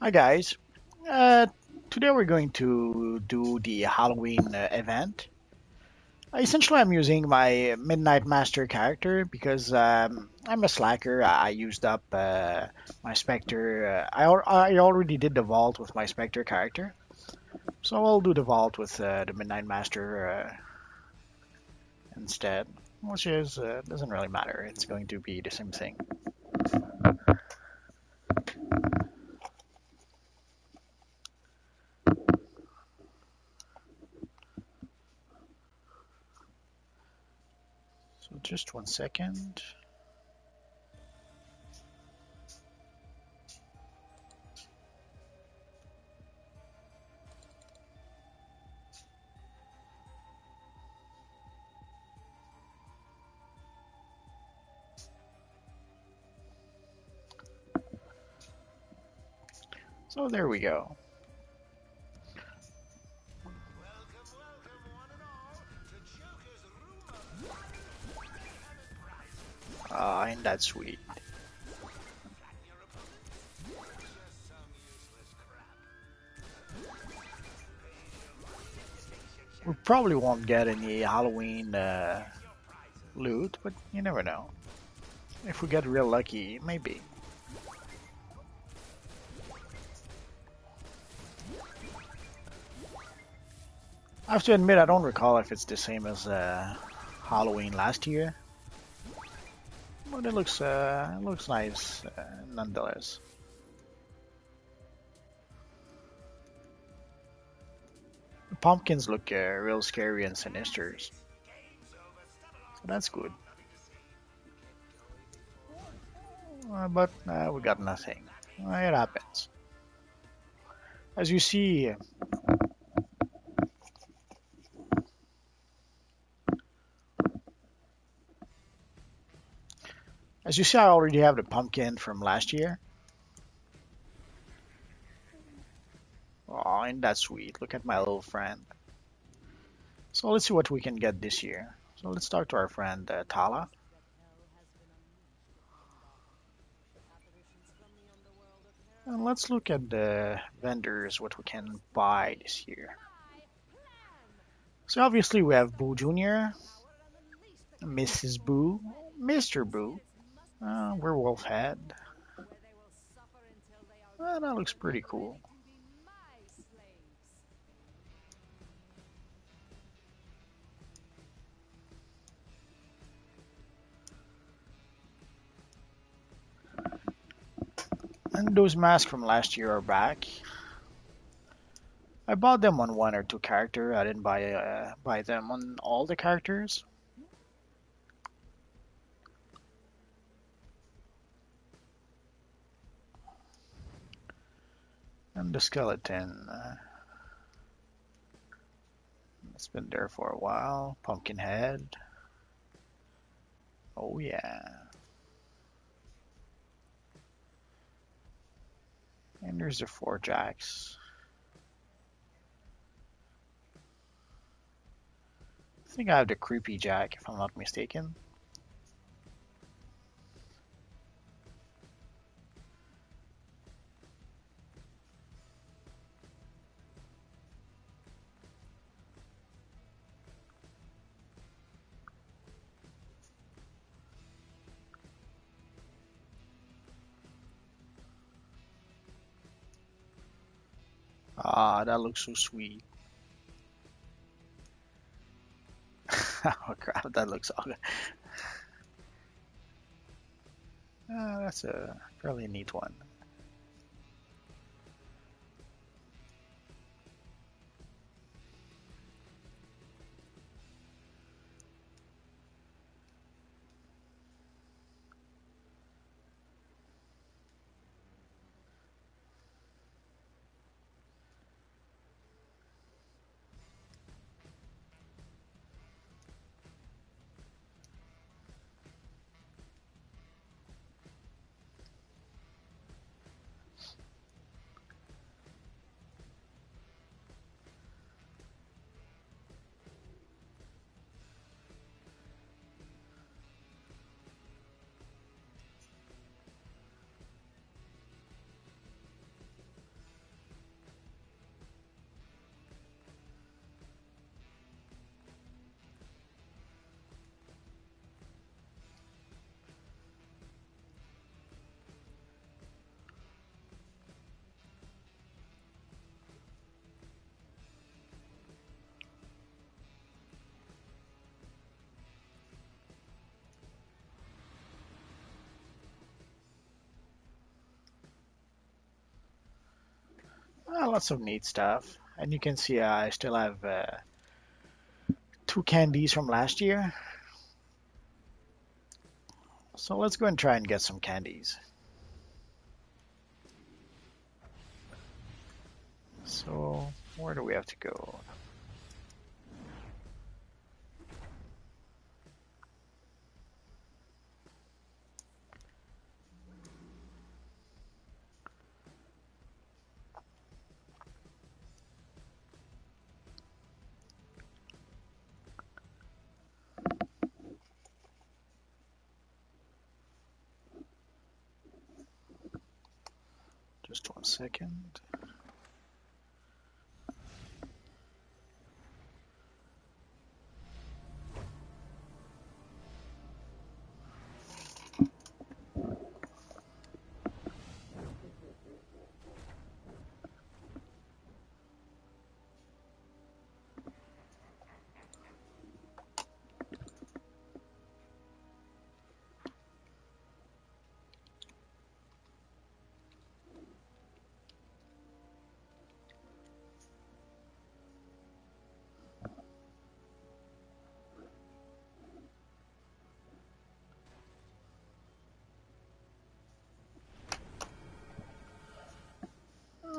Hi guys. Uh, Today we're going to do the Halloween event. Essentially, I'm using my Midnight Master character because I'm a slacker. I used up my Spectre. I already did the vault with my Spectre character, so I'll do the vault with the Midnight Master instead, which is doesn't really matter. It's going to be the same thing. So just 1 second. So there we go. Ain't that sweet? We probably won't get any Halloween loot, but you never know. If we get real lucky, maybe. I have to admit, I don't recall if it's the same as Halloween last year, but it looks nice nonetheless. The pumpkins look real scary and sinister, so that's good. But we got nothing. It happens. As you see, I already have the pumpkin from last year. Oh, ain't that sweet? Look at my little friend. So let's see what we can get this year. So let's talk to our friend Tala. And let's look at the vendors, what we can buy this year. So obviously we have Boo Jr., Mrs. Boo, Mr. Boo, Werewolf Head. That looks pretty cool. And those masks from last year are back. I bought them on one or two character. I didn't buy them on all the characters. And the skeleton, it's been there for a while. Pumpkinhead. Oh yeah. And there's the four jacks. I think I have the creepy jack if I'm not mistaken. Ah, that looks so sweet. Oh crap, that looks awesome. That's a fairly neat one. lots of neat stuff. And you can see I still have two candies from last year. So let's go and try and get some candies. So where do we have to go? Just 1 second.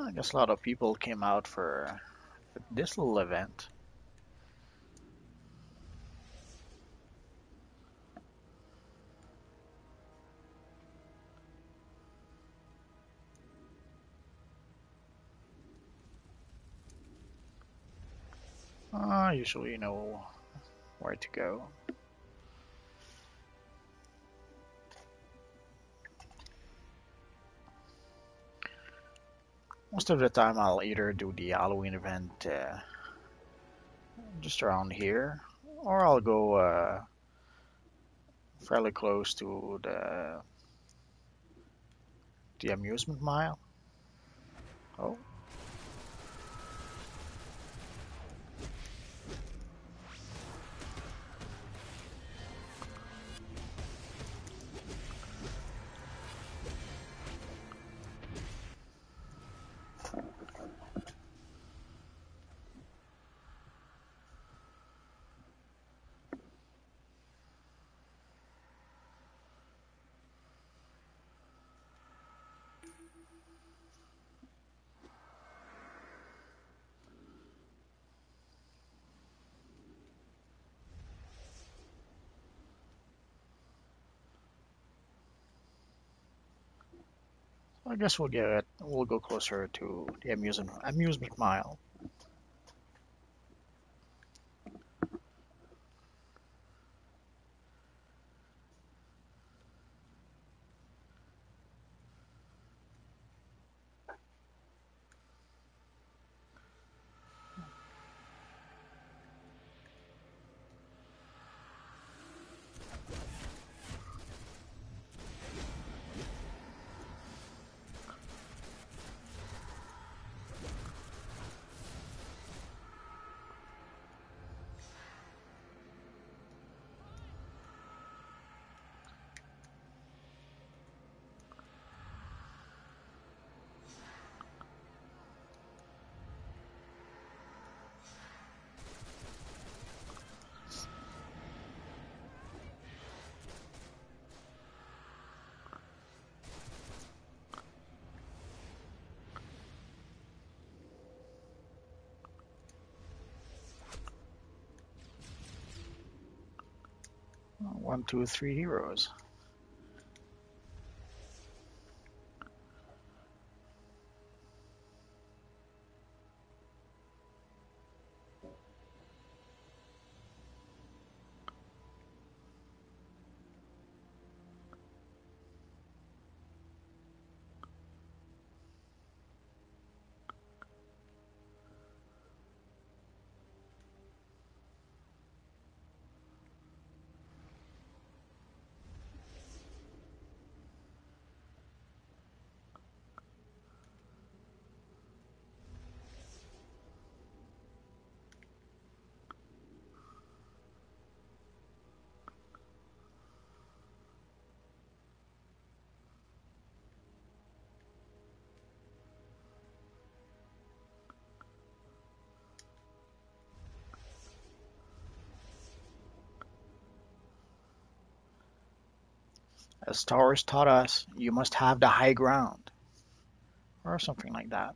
I guess a lot of people came out for this little event. Usually you know where to go. Most of the time I'll either do the Halloween event just around here, or I'll go fairly close to the amusement mile. Oh, I guess we'll go closer to the amusement mile. One, two, three heroes. As Star Wars taught us, you must have the high ground, or something like that.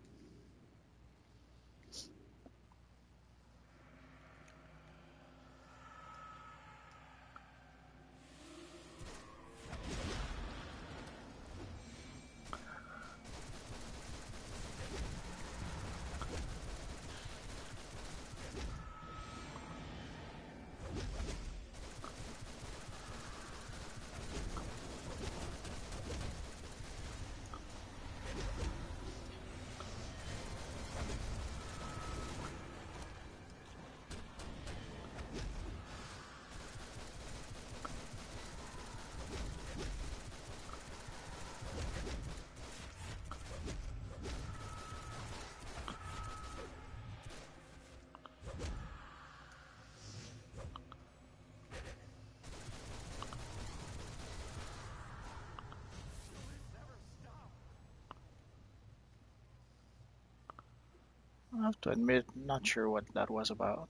I have to admit, not sure what that was about.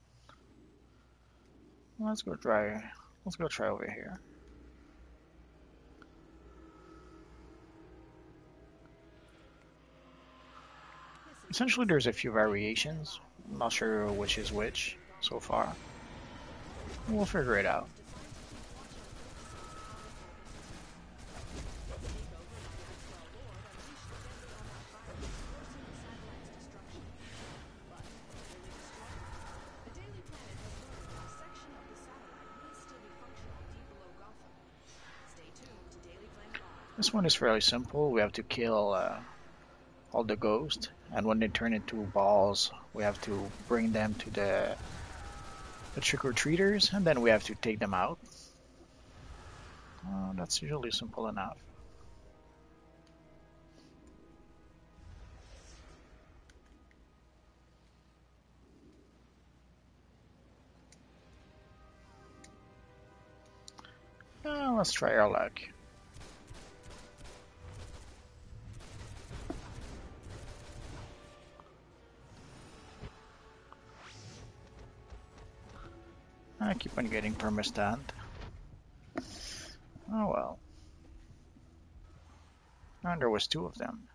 Let's go try. Let's go try over here. Essentially, there's a few variations. I'm not sure which is which so far. We'll figure it out. This one is fairly simple. We have to kill all the ghosts, and when they turn into balls, we have to bring them to the trick-or-treaters, and then we have to take them out. That's usually simple enough. Let's try our luck. I keep on getting perma-stunned. Oh well. And there was two of them.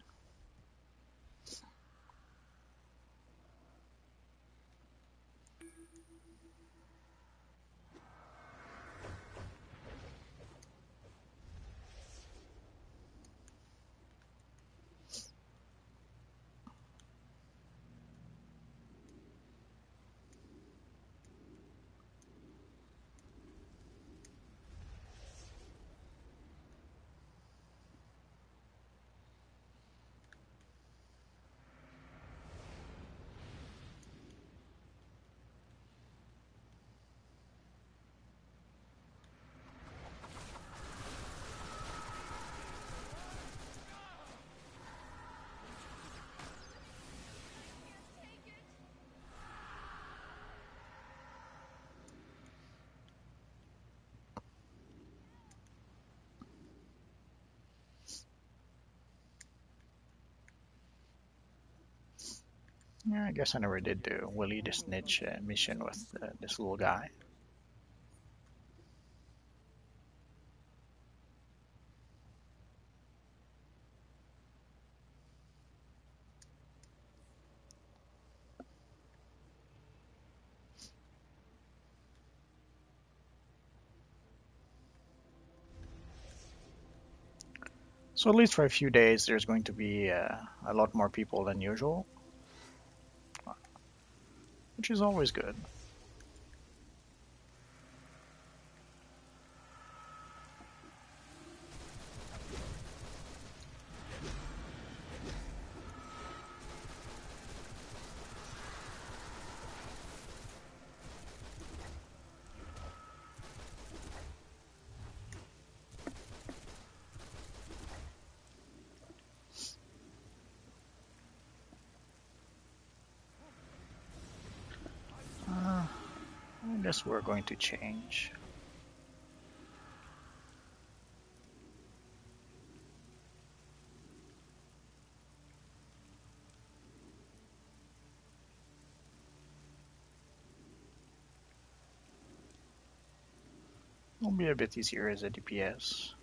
Yeah, I guess I never did do Willie the Snitch mission with this little guy. So at least for a few days, there's going to be a lot more people than usual, which is always good. I guess we're going to change. It'll be a bit easier as a DPS.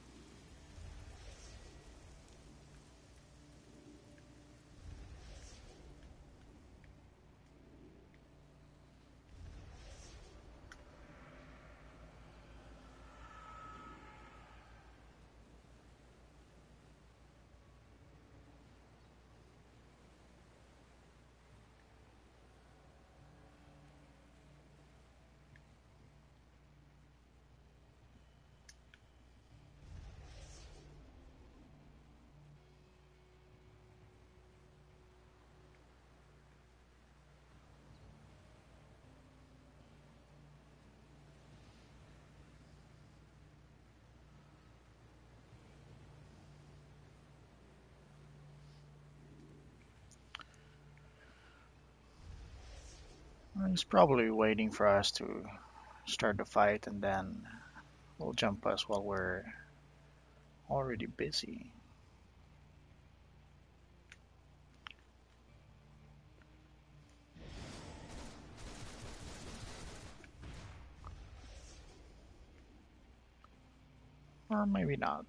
He's probably waiting for us to start the fight and then will jump us while we're already busy. Or maybe not.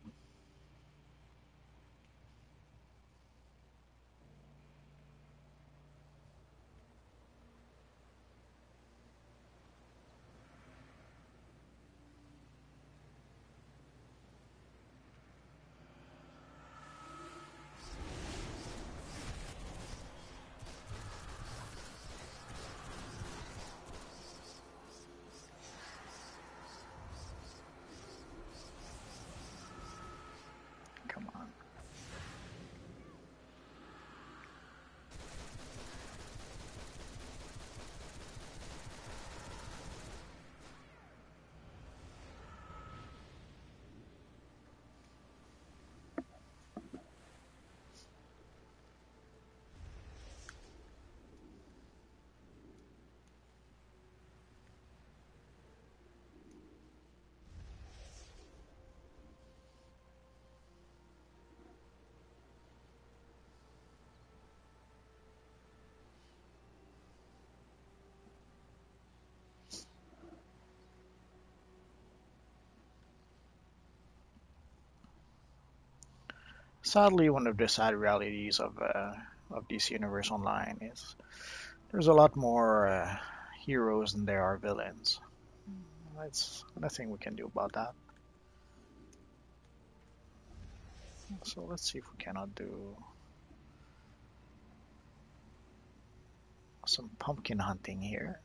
Come on. Sadly, one of the sad realities of DC Universe Online is there's a lot more heroes than there are villains. That's nothing we can do about that. So let's see if we cannot do some pumpkin hunting here.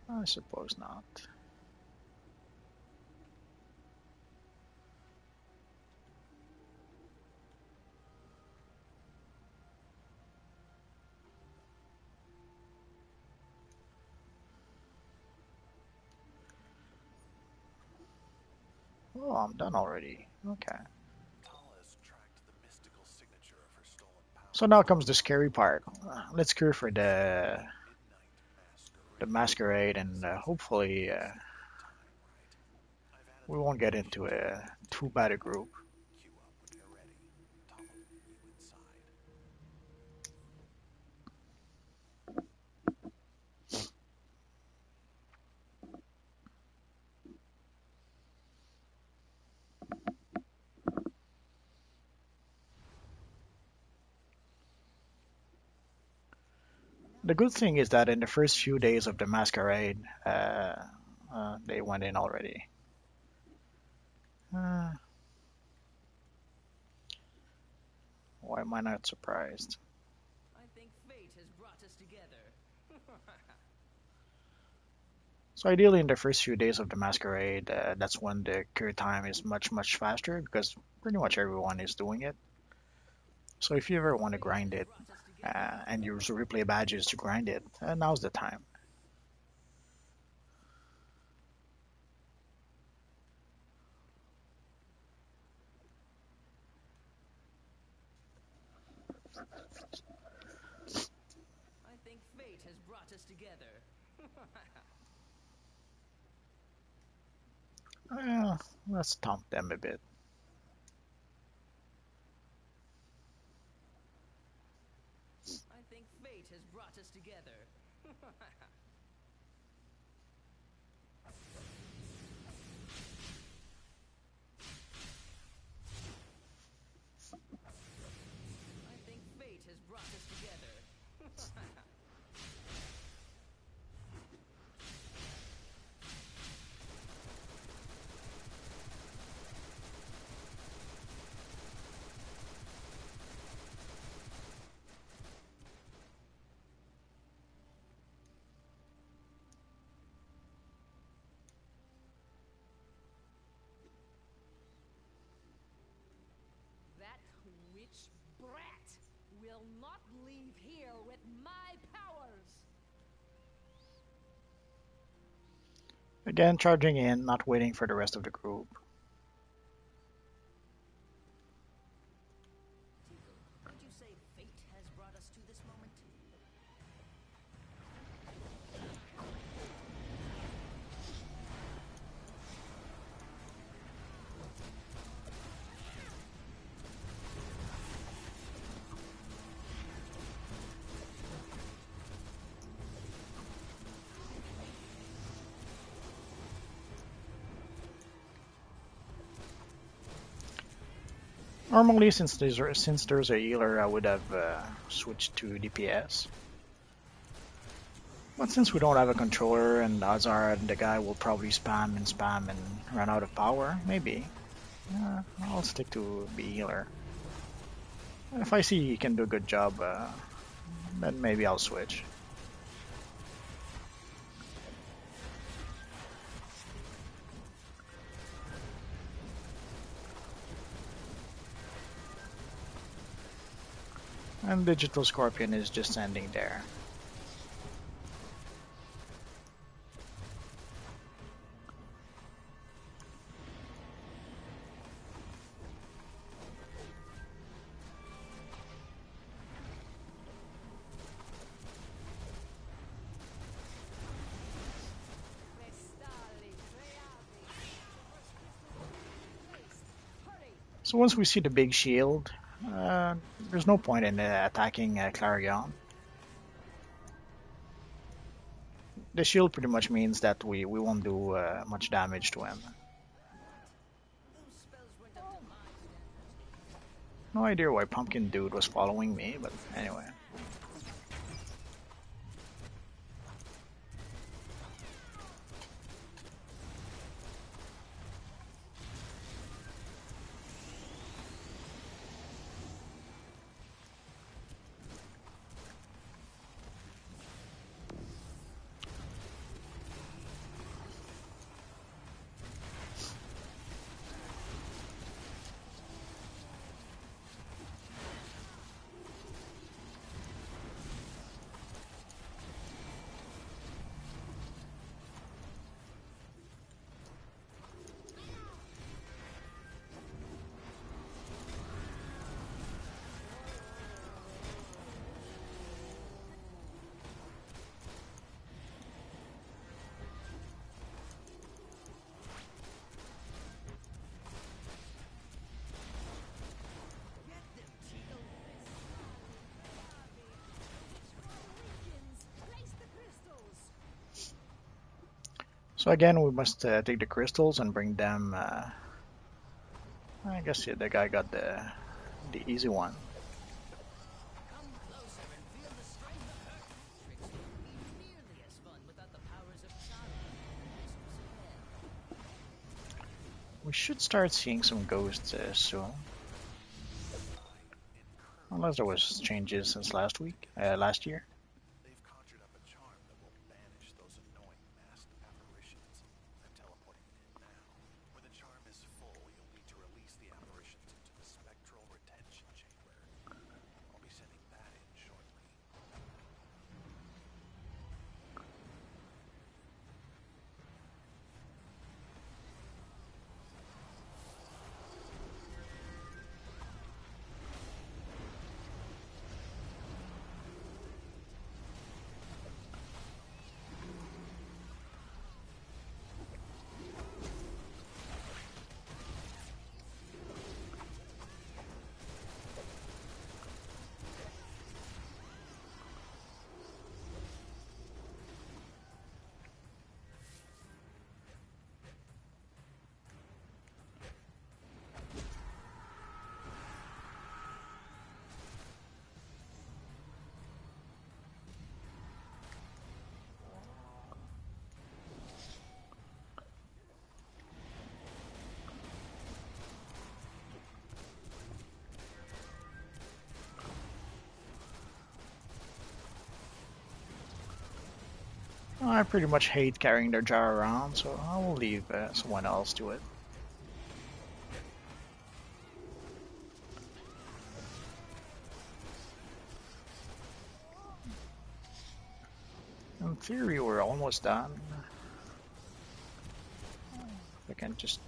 I suppose not. Oh, I'm done already. Okay. So now comes the scary part. Let's cure for the masquerade, and hopefully we won't get into a too bad a group. The good thing is that in the first few days of the masquerade, they went in already. Uh, why am I not surprised? I think fate has brought us together. So ideally, in the first few days of the masquerade, that's when the cure time is much faster because pretty much everyone is doing it. So if you ever want to Fate grind has it brought us together. and use replay badges to grind it, now's the time. I think fate has brought us together. Uh, let's stomp them a bit. I think fate has brought us together. I think fate has brought us together. That witch brat will not leave here with my powers. Again, charging in, not waiting for the rest of the group. Normally, since there's a healer, I would have switched to DPS. But since we don't have a controller and odds are the guy will probably spam and run out of power, maybe. I'll stick to be healer. If I see he can do a good job, then maybe I'll switch. And Digital Scorpion is just standing there. So once we see the big shield, there's no point in attacking Clarion. The shield pretty much means that we won't do much damage to him. No idea why Pumpkin Dude was following me, but anyway. So again, we must take the crystals and bring them. I guess the guy got the easy one. We should start seeing some ghosts soon. Unless there was changes since last year. They've conjured up a charm that will banish those annoying masked apparitions. I'm teleporting in now. When the charm is full, you'll need to release the apparitions into the spectral retention chamber. I'll be sending that in shortly. I pretty much hate carrying their jar around, so I will leave someone else to it. In theory, we're almost done. We can just.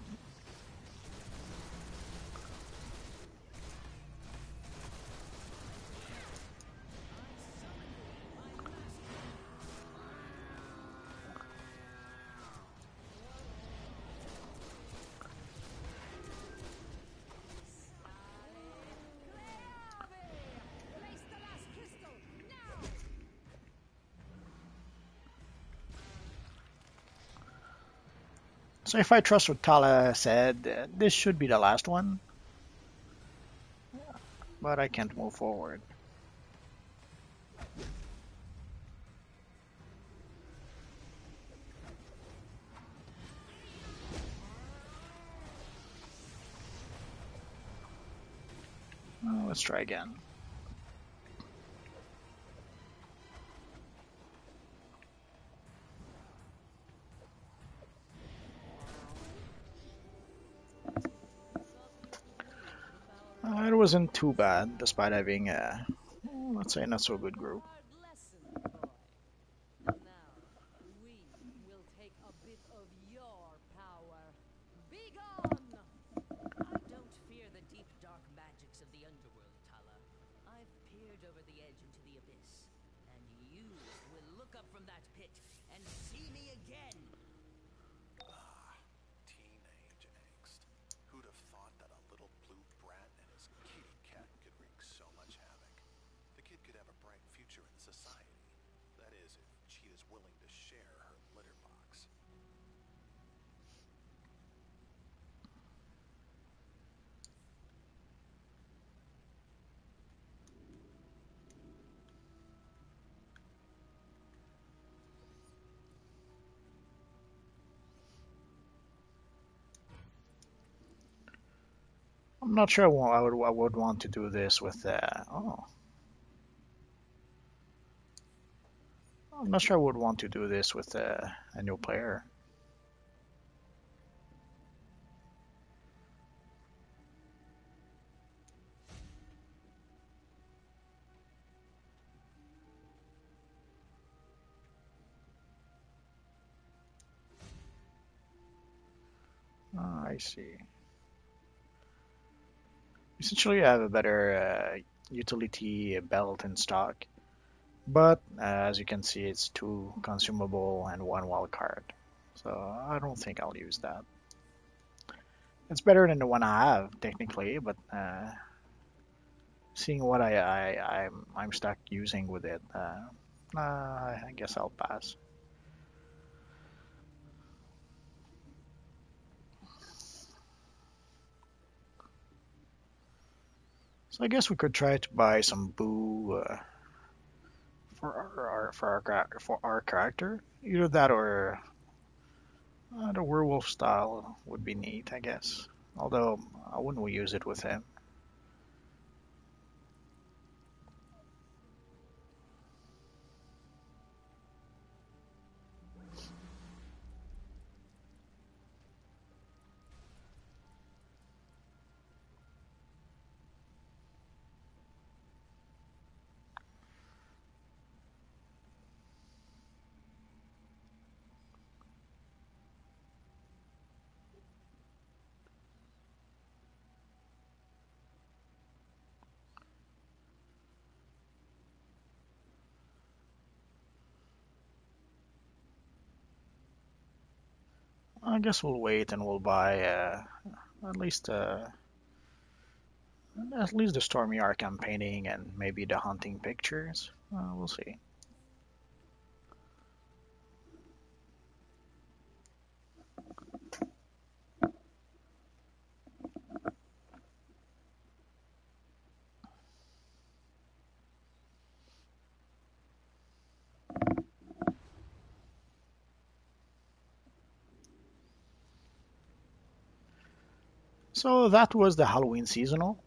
So if I trust what Tala said, this should be the last one. but I can't move forward. Let's try again. It wasn't too bad, despite having a, let's say, not so good group. Hard lesson, boy. Now, we will take a bit of your power. Be gone! I don't fear the deep, dark magics of the underworld, Tala. I've peered over the edge into the abyss, and you will look up from that pit and see me again. Teenage angst. Who'd have thought that a little blue brat and his kitty cat could wreak so much havoc? The kid could have a bright future in society. That is, if Cheetah's willing to share her litter box. I'm not sure I would want to do this with. I'm not sure I would want to do this with a new player. I see. Essentially, I have a better utility belt in stock, but as you can see, it's 2 consumable and 1 wild card. So I don't think I'll use that. It's better than the one I have, technically, but seeing what I'm stuck using with it, I guess I'll pass. So I guess we could try to buy some boo for our character. Either that or the werewolf style would be neat, I guess. Although I wouldn't use it with him. I guess we'll wait and we'll buy at least uh, at least the Stormy Arkham painting and maybe the hunting pictures. We'll see. So that was the Halloween seasonal.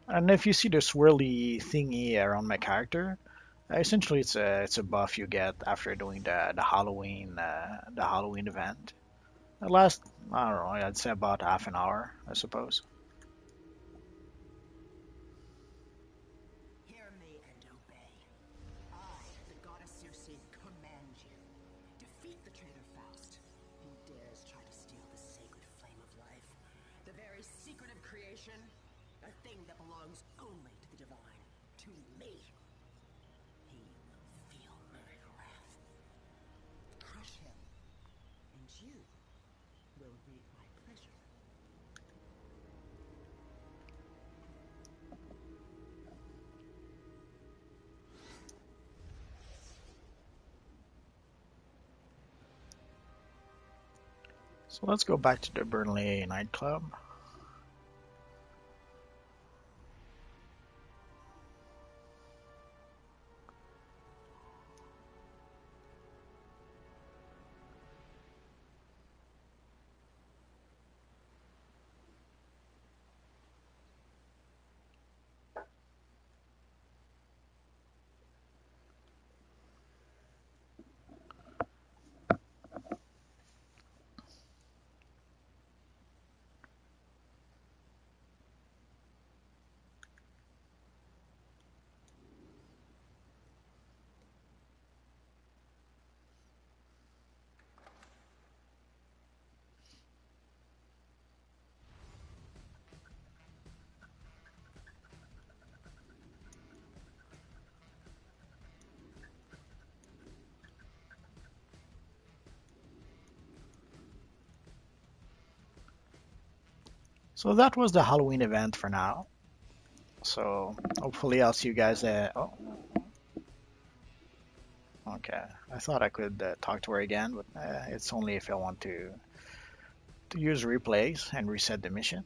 And if you see the swirly thingy around my character, essentially it's a buff you get after doing the Halloween event. It lasts, I don't know, I'd say about half an hour, I suppose. Hear me and obey. I, the goddess Circe, command you. Defeat the traitor Faust, who dares try to steal the sacred flame of life. The very secret of creation. A thing that belongs only to the divine. To me. He will feel my wrath. Crush him. And you will reap my pleasure. So let's go back to the Burnley nightclub. So that was the Halloween event for now. So hopefully I'll see you guys. Oh, okay. I thought I could talk to her again, but it's only if I want to use replays and reset the mission.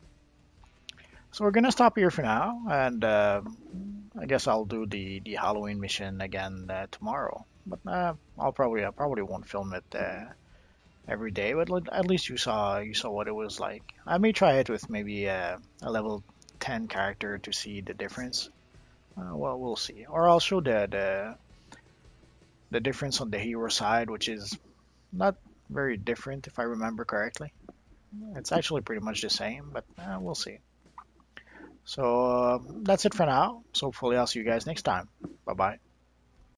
So we're gonna stop here for now, and I guess I'll do the Halloween mission again tomorrow. But I probably won't film it every day, but at least you saw what it was like. I may try it with maybe a level 10 character to see the difference. Well, we'll see. Or I'll show the difference on the hero side, which is not very different if I remember correctly. It's actually pretty much the same, but we'll see. So that's it for now. So hopefully I'll see you guys next time. Bye bye.